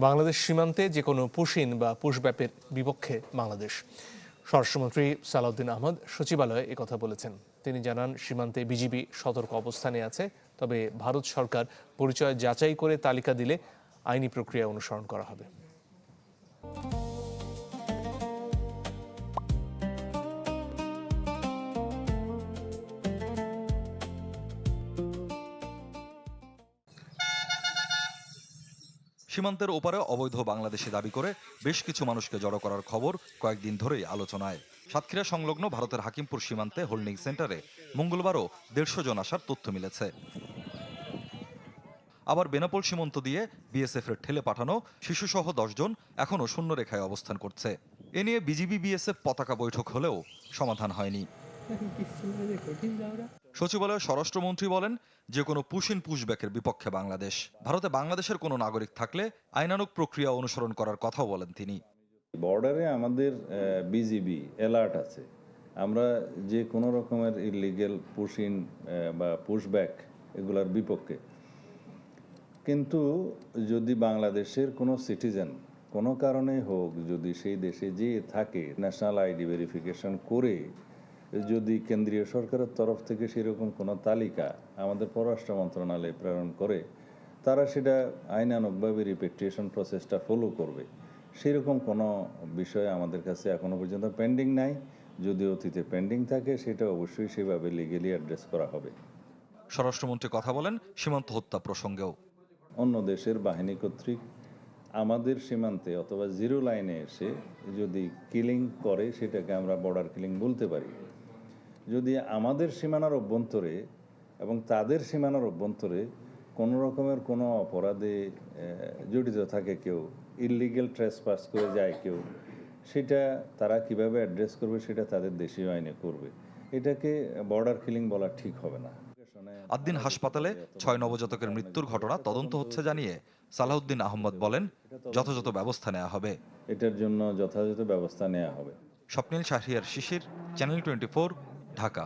বাংলাদেশ সীমান্তে যে কোনো পুশিন বা পুশব্যাপের বিপক্ষে বাংলাদেশ। স্বরাষ্ট্রমন্ত্রী সালাউদ্দিন আহমদ সচিবালয়ে একথা বলেছেন। তিনি জানান, সীমান্তে বিজিবি সতর্ক অবস্থানে আছে, তবে ভারত সরকার পরিচয় যাচাই করে তালিকা দিলে আইনি প্রক্রিয়া অনুসরণ করা হবে। সীমান্তের ওপারে অবৈধ বাংলাদেশি দাবি করে বেশ কিছু মানুষকে জড়ো করার খবর কয়েকদিন ধরেই আলোচনায়। সাতক্ষীরা সংলগ্ন ভারতের হাকিমপুর সীমান্তে হোল্ডিং সেন্টারে মঙ্গলবারও 150 জন আসার তথ্য মিলেছে। আবার বেনাপোল সীমান্ত দিয়ে বিএসএফ এর ঠেলে পাঠানো শিশুসহ 10 জন এখনও শূন্য রেখায় অবস্থান করছে। এ নিয়ে বিজিবি বিএসএফ পতাকা বৈঠক হলেও সমাধান হয়নি। সচিবালয়ের স্বরাষ্ট্রমন্ত্রী বলেন, যে কোনো পুশিন পুশব্যাকের বিপক্ষে বাংলাদেশ। ভারতে বাংলাদেশের কোনো নাগরিক থাকলে আইনানুগ প্রক্রিয়া অনুসরণ করার কথাও বলেন তিনি। বর্ডারে আমাদের বিজিবি অ্যালার্ট আছে। আমরা যে কোনো রকমের ইলিগেল পুশিন বা পুশব্যাক এগুলার বিপক্ষে। কিন্তু যদি বাংলাদেশের কোনো সিটিজেন কোনো কারণে হোক, যদি সেই দেশে যেয়ে থাকে, ন্যাশনাল আইডি ভেরিফিকেশন করে যদি কেন্দ্রীয় সরকারের তরফ থেকে সেরকম কোনো তালিকা আমাদের পররাষ্ট্র মন্ত্রণালয়ে প্রেরণ করে, তারা সেটা আইনানুগভাবে রিপেট্রিয়েশন প্রসেসটা ফলো করবে। সেরকম কোনো বিষয় আমাদের কাছে এখনো পর্যন্ত পেন্ডিং নাই। যদি অতীতে পেন্ডিং থাকে, সেটা অবশ্যই সেভাবে লিগেলি অ্যাড্রেস করা হবে। স্বরাষ্ট্রমন্ত্রী কথা বলেন সীমান্ত হত্যা প্রসঙ্গেও। অন্য দেশের বাহিনী কর্তৃক আমাদের সীমান্তে অথবা জিরো লাইনে এসে যদি কিলিং করে, সেটাকে আমরা বর্ডার কিলিং বলতে পারি। যদি আমাদের সীমানার অভ্যন্তরে এবং তাদের সীমানার অভ্যন্তরে কোনো রকমের কোনো অপরাধে জড়িত থাকে কেউ, ইললিগেল ট্রেসপাস করে যায় কেউ, সেটা তারা কিভাবে অ্যাড্রেস করবে সেটা তাদের দেশীয় আইনে করবে। এটাকে বর্ডার কিলিং বলা ঠিক হবে না। আদ্দিন হাসপাতালে 6 নবজাতকের মৃত্যুর ঘটনা তদন্ত হচ্ছে জানিয়ে সালাউদ্দিন আহমদ বলেন, যথাযথ ব্যবস্থা নেওয়া হবে। এটার জন্য যথাযথ ব্যবস্থা নেওয়া হবে। স্বপ্নিল শাহরিয়ার শিশির, চ্যানেল 24, ঢাকা।